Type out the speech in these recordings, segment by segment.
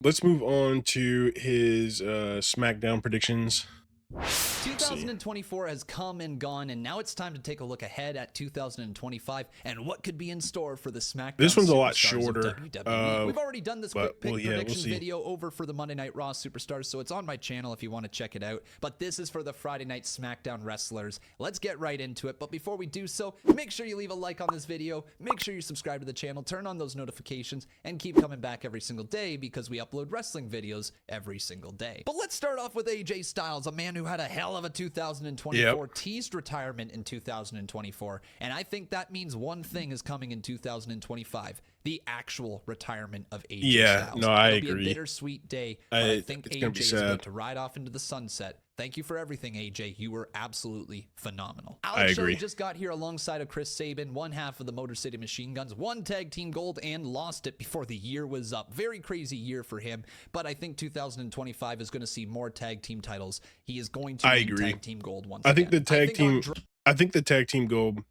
let's move on to his Smackdown predictions. Let's see. 2024 has come and gone, and now it's time to take a look ahead at 2025 and what could be in store for the This SmackDown one's a lot Superstars of shorter, WWE. We've already done this but quick pick yeah, we'll prediction see. video over for the Monday Night Raw Superstars, so it's on my channel if you want to check it out. But this is for the Friday Night SmackDown wrestlers. Let's get right into it, but before we do so, make sure you leave a like on this video, make sure you subscribe to the channel, turn on those notifications, and keep coming back every single day because we upload wrestling videos every single day. But let's start off with AJ Styles, a man who had a hell of a 2024, teased retirement in 2024, and I think that means one thing is coming in 2025: the actual retirement of AJ Styles. No, I It'll agree. be a bittersweet day, but I think it's gonna be AJ is sad. about to ride off into the sunset. Thank you for everything, AJ. You were absolutely phenomenal. I Alex agree. Shelley just got here alongside of Chris Sabin, one half of the Motor City Machine Guns, won tag team gold and lost it before the year was up. Very crazy year for him, but I think 2025 is going to see more tag team titles. He is going to win tag team gold once I again. think the tag team gold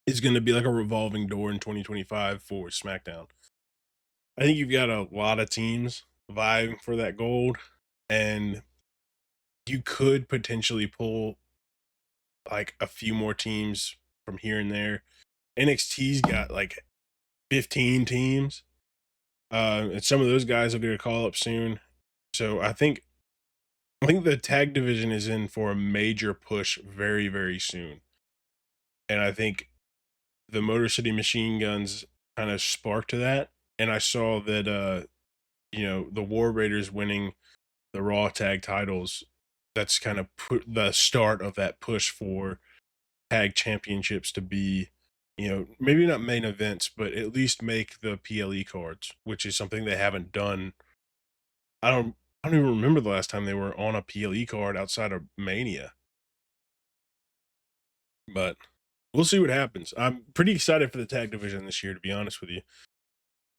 is going to be like a revolving door in 2025 for SmackDown. I think you've got a lot of teams vying for that gold, and you could potentially pull like a few more teams from here and there. NXT's got like 15 teams, and some of those guys will get a call up soon. So I think the tag division is in for a major push very, very soon. And I think the Motor City Machine Guns kind of sparked to that. And I saw that the War Raiders winning the Raw tag titles, that's kind of put the start of that push for tag championships to be, maybe not main events, but at least make the PLE cards, which is something they haven't done. I don't even remember the last time they were on a PLE card outside of Mania. But we'll see what happens. I'm pretty excited for the tag division this year, to be honest with you.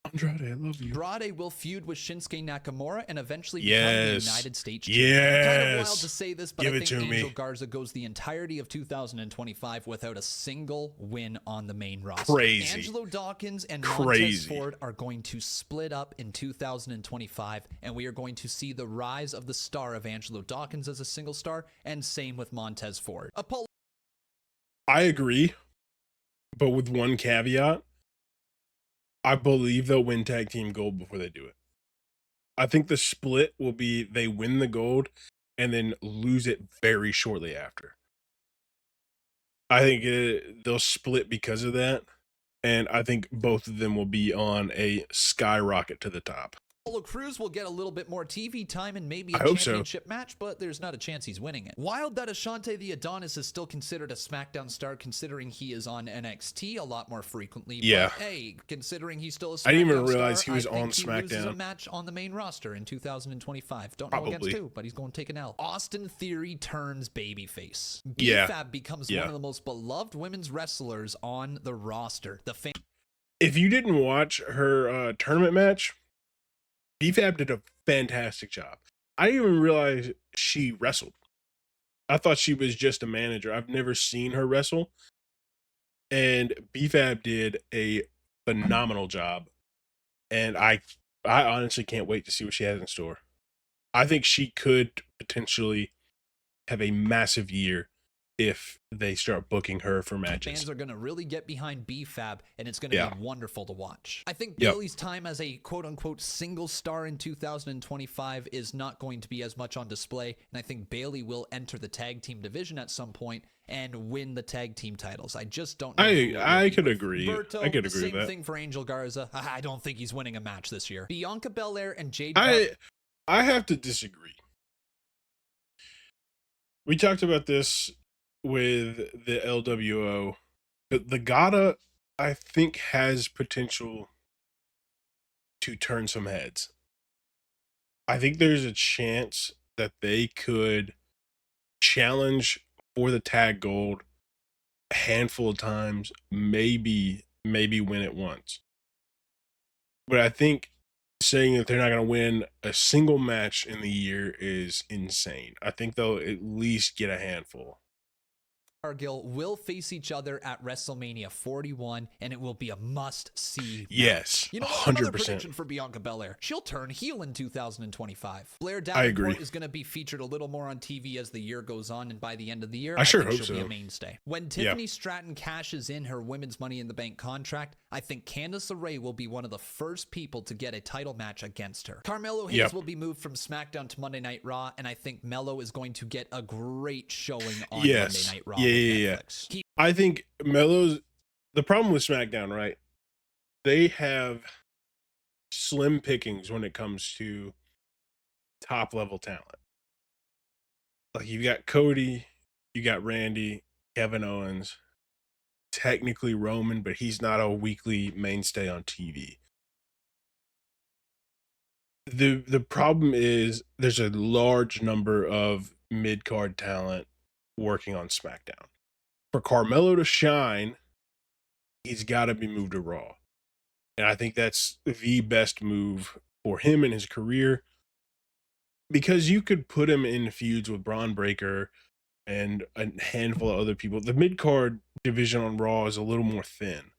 Andrade, I love you. Andrade will feud with Shinsuke Nakamura and eventually become the United States champion. Yes. Kind of wild to say this, but Give I it think to Angel me. Garza goes the entirety of 2025 without a single win on the main roster. Crazy. Angelo Dawkins and Montez Ford are going to split up in 2025, and we are going to see the rise of the star of Angelo Dawkins as a single star, and same with Montez Ford. I agree, but with one caveat. I believe they'll win tag team gold before they do it. I think the split will be they win the gold and then lose it very shortly after. I think they'll split because of that, and I think both of them will be on a skyrocket to the top. Apollo Crews will get a little bit more TV time and maybe a I hope championship match, but there's not a chance he's winning it. Wild that Ashante the Adonis is still considered a SmackDown star considering he is on NXT a lot more frequently. Yeah. But hey, considering he's still a SmackDown I didn't even realize star, he was I think on he SmackDown. loses a match on the main roster in 2025. Don't know against who, but he's going to take an L. Austin Theory turns babyface. B-Fab becomes one of the most beloved women's wrestlers on the roster. If you didn't watch her tournament match, B-Fab did a fantastic job. I didn't even realize she wrestled. I thought she was just a manager. I've never seen her wrestle. And B-Fab did a phenomenal job. And I honestly can't wait to see what she has in store. I think she could potentially have a massive year if they start booking her for matches. Fans are going to really get behind B-Fab, and it's going to be wonderful to watch. I think Bayley's time as a quote-unquote single star in 2025 is not going to be as much on display, and I think Bayley will enter the tag team division at some point and win the tag team titles. I just don't know. I could agree. Berto, I could agree with that. Same thing for Angel Garza. I don't think he's winning a match this year. Bianca Belair and Jade I have to disagree. We talked about this with the LWO. The Gata, I think, has potential to turn some heads. I think there's a chance that they could challenge for the tag gold a handful of times, maybe win it once. But I think saying that they're not going to win a single match in the year is insane. I think they'll at least get a handful. Cargill will face each other at WrestleMania 41, and it will be a must-see Yes, match. You know what? Another 100%. prediction for Bianca Belair. She'll turn heel in 2025. Blair I agree. Davenport is going to be featured a little more on TV as the year goes on, and by the end of the year, I sure think hope she'll so. be a mainstay. When Tiffany Stratton cashes in her Women's Money in the Bank contract, I think Candice LeRae will be one of the first people to get a title match against her. Carmelo Hayes will be moved from SmackDown to Monday Night Raw, and I think Melo is going to get a great showing on Monday Night Raw with Netflix. I think Melo's the problem with SmackDown, right? They have slim pickings when it comes to top level talent. Like you got Cody, you got Randy, Kevin Owens, technically Roman, but he's not a weekly mainstay on TV. The problem is there's a large number of mid-card talent working on SmackDown. For Carmelo to shine, he's got to be moved to Raw. And I think that's the best move for him in his career, because you could put him in feuds with Braun Breaker and a handful of other people. The mid-card division on Raw is a little more thin.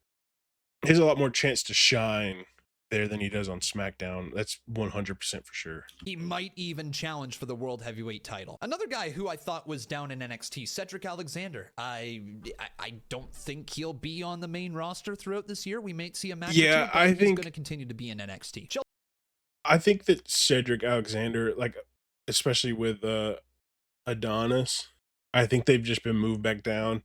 He has a lot more chance to shine there than he does on SmackDown. That's 100% for sure. He might even challenge for the World Heavyweight title. Another guy who I thought was down in NXT, Cedric Alexander. I don't think he'll be on the main roster throughout this year. We might see a match or two, but he's going to continue to be in NXT. I think that Cedric Alexander, like especially with Adonis, I think they've just been moved back down.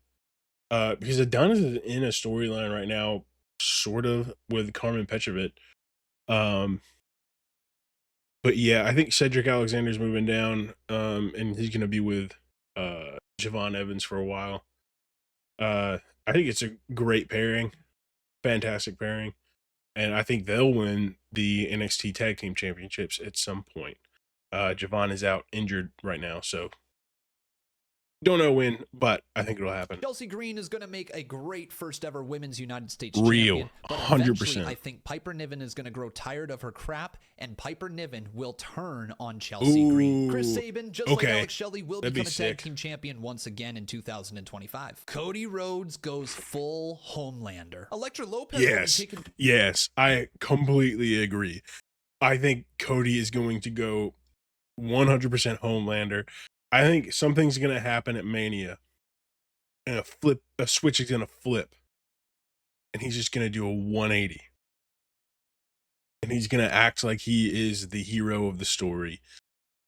Because Adonis is in a storyline right now, sort of, with Carmen Petrovic. But yeah, I think Cedric Alexander's moving down, and he's gonna be with Javon Evans for a while. I think it's a great pairing, fantastic pairing, and I think they'll win the NXT Tag Team Championships at some point. Javon is out injured right now, so don't know when, but I think it'll happen. Chelsea Green is going to make a great first ever Women's United States Real, champion. But 100%. eventually, I think Piper Niven is going to grow tired of her crap, and Piper Niven will turn on Chelsea Green. Chris Sabin, just like Alex Shelley, will become a tag team champion once again in 2025. Cody Rhodes goes full Homelander. Elektra Lopez will be taken. Yes, I completely agree. I think Cody is going to go 100% Homelander. I think something's going to happen at Mania, and a switch is going to flip, and he's just going to do a 180. And he's going to act like he is the hero of the story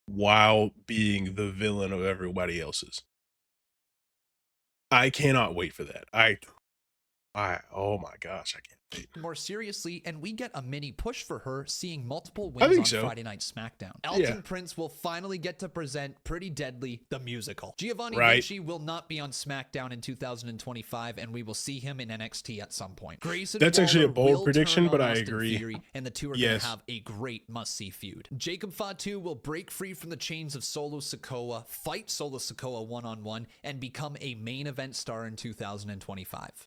while being the villain of everybody else's. I cannot wait for that. Oh my gosh, I can't wait. More seriously, and we get a mini push for her, seeing multiple wins on Friday Night SmackDown. Elton Prince will finally get to present Pretty Deadly, the musical. Giovanni Vinci will not be on SmackDown in 2025, and we will see him in NXT at some point. Grayson That's Waller actually a bold prediction, but I Austin agree. Theory, and the two are going to have a great must-see feud. Jacob Fatu will break free from the chains of Solo Sikoa, fight Solo Sikoa one-on-one, and become a main event star in 2025.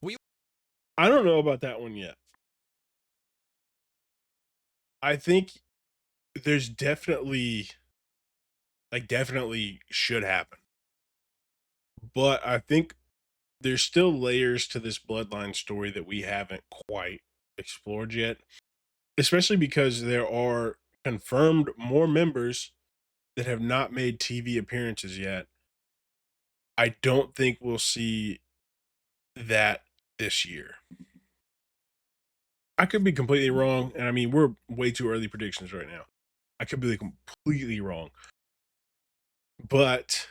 I don't know about that one yet. I think there's definitely should happen. But I think there's still layers to this bloodline story that we haven't quite explored yet. Especially because there are confirmed more members that have not made TV appearances yet. I don't think we'll see that this year. I could be completely wrong, and I mean, we're way too early predictions right now. I could be completely wrong. But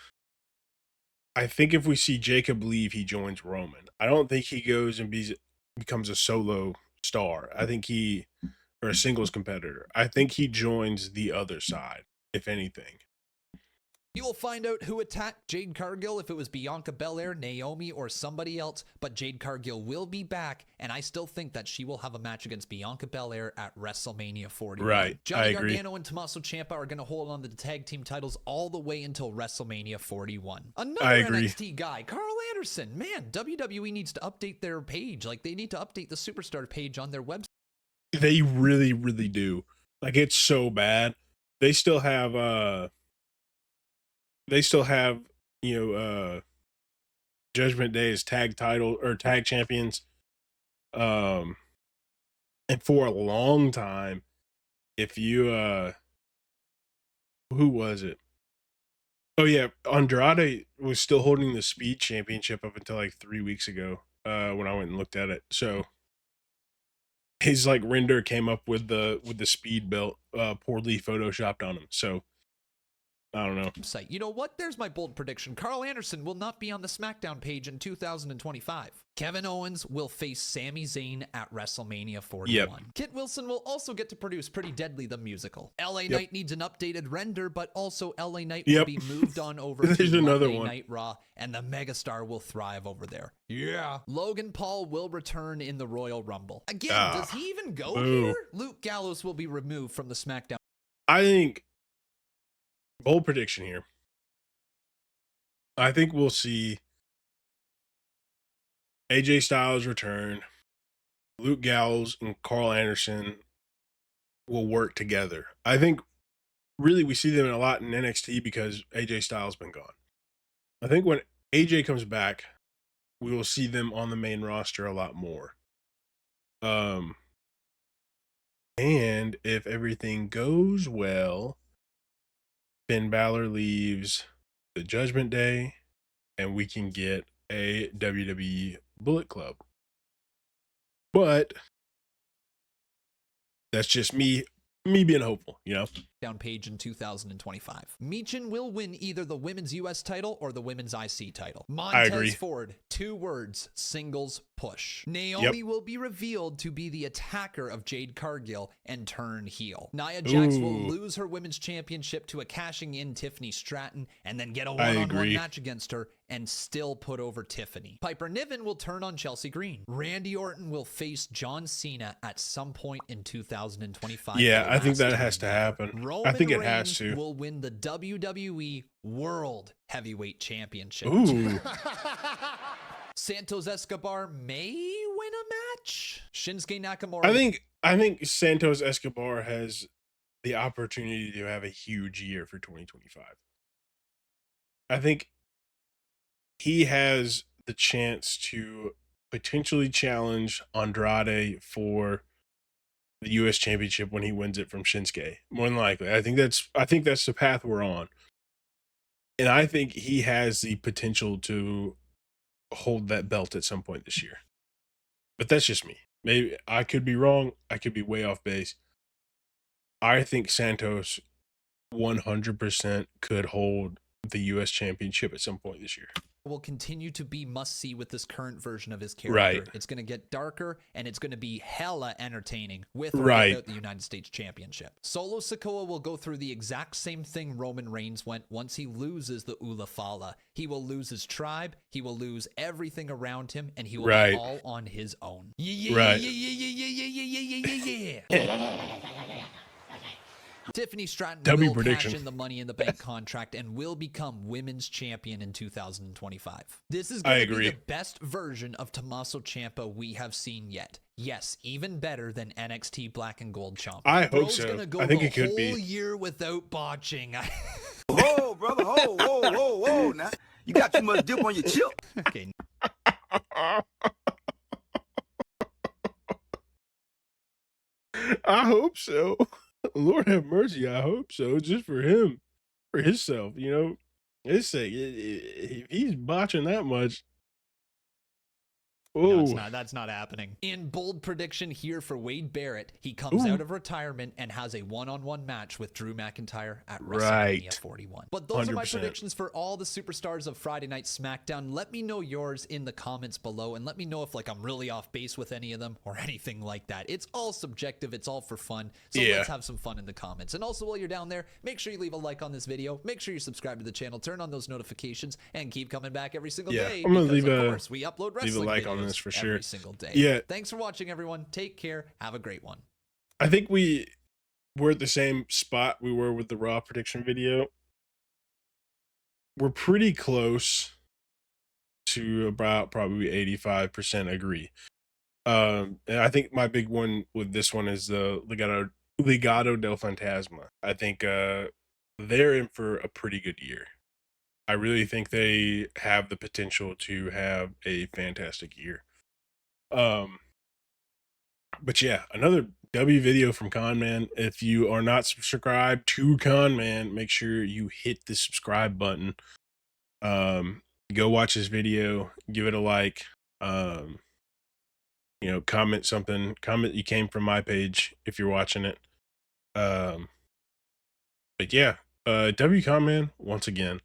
I think if we see Jacob leave, he joins Roman. I don't think he goes and becomes a solo star. I think or a singles competitor. I think he joins the other side, if anything. You will find out who attacked Jade Cargill, if it was Bianca Belair, Naomi, or somebody else, but Jade Cargill will be back, and I still think that she will have a match against Bianca Belair at WrestleMania 41. Right, Johnny Gargano and Tommaso Ciampa are going to hold on to the tag team titles all the way until WrestleMania 41. Another NXT guy, Carl Anderson. Man, WWE needs to update their page. Like, they need to update the Superstar page on their website. They really, really do. Like, it's so bad. They still have, Judgment Day as tag title or tag champions. Um, and for a long time, if you who was it? Oh yeah, Andrade was still holding the speed championship up until like 3 weeks ago. When I went and looked at it, so his like render came up with the speed belt, poorly photoshopped on him. So I don't know. Site. You know what? There's my bold prediction. Carl Anderson will not be on the SmackDown page in 2025. Kevin Owens will face Sami Zayn at WrestleMania 41. Yep. Kit Wilson will also get to produce Pretty Deadly the musical. LA Knight needs an updated render, but also LA Knight will be moved on over to another Monday one. Night Raw, and the megastar will thrive over there. Yeah. Logan Paul will return in the Royal Rumble. Again, does he even go here? Luke Gallows will be removed from the SmackDown. I think bold prediction here. I think we'll see AJ Styles return. Luke Gallows and Carl Anderson will work together. I think really we see them a lot in NXT because AJ Styles been gone. I think when AJ comes back, we will see them on the main roster a lot more. And if everything goes well, Finn Balor leaves the Judgment Day, and we can get a WWE Bullet Club. But that's just me being hopeful, you know? Down page in 2025. Michin will win either the women's US title or the women's IC title. Montez Ford, 2 words, singles push. Naomi will be revealed to be the attacker of Jade Cargill and turn heel. Nia Jax will lose her women's championship to a cashing in Tiffany Stratton and then get a one-on-one match against her and still put over Tiffany. Piper Niven will turn on Chelsea Green. Randy Orton will face John Cena at some point in 2025. Yeah, I think that has to happen. Roman I think it Reigns has to. will win the WWE World Heavyweight Championship. Ooh. Santos Escobar may win a match. Shinsuke Nakamura. I think Santos Escobar has the opportunity to have a huge year for 2025. I think he has the chance to potentially challenge Andrade for the U.S. Championship when he wins it from Shinsuke. More than likely, I think that's the path we're on, and I think he has the potential to hold that belt at some point this year. But that's just me. Maybe I could be wrong. I could be way off base. I think Santos 100% could hold the U.S. Championship at some point this year. Will continue to be must-see with this current version of his character. Right. It's going to get darker, and it's going to be hella entertaining with or without the United States Championship. Solo Sikoa will go through the exact same thing Roman Reigns went once he loses the Ula Fala. He will lose his tribe, he will lose everything around him, and he will be all on his own. Yeah. Tiffany Stratton will cash in the Money in the Bank contract and will become women's champion in 2025. This is going to be the best version of Tommaso Ciampa we have seen yet. Yes, even better than NXT Black and Gold Ciampa. I hope so. I think it could be. Whole year without botching. Whoa, brother, whoa. Now, you got too much dip on your chip. Okay. I hope so. Lord have mercy. I hope so. Just for him, for himself, you know, his sake. If he's botching that much, no, that's not happening. In bold prediction here for Wade Barrett, he comes out of retirement and has a one-on-one match with Drew McIntyre at WrestleMania 41. But those 100%. Are my predictions for all the superstars of Friday Night SmackDown. Let me know yours in the comments below, and let me know if I'm really off base with any of them or anything like that. It's all subjective. It's all for fun. So let's have some fun in the comments. And also while you're down there, make sure you leave a like on this video. Make sure you subscribe to the channel. Turn on those notifications and keep coming back every single day. I'm gonna leave of course, we upload wrestling leave a like videos on this for sure. Every single day. Yeah. Thanks for watching, everyone. Take care. Have a great one. I think we're at the same spot we were with the Raw prediction video. We're pretty close to about probably 85% agree. And I think my big one with this one is the Legado del Fantasma. I think they're in for a pretty good year. I really think they have the potential to have a fantastic year. Um, but yeah, another W video from Conman. If you are not subscribed to Conman, make sure you hit the subscribe button. Um, go watch this video, give it a like. Um, comment something. Comment you came from my page if you're watching it. Um, but yeah, W Conman once again.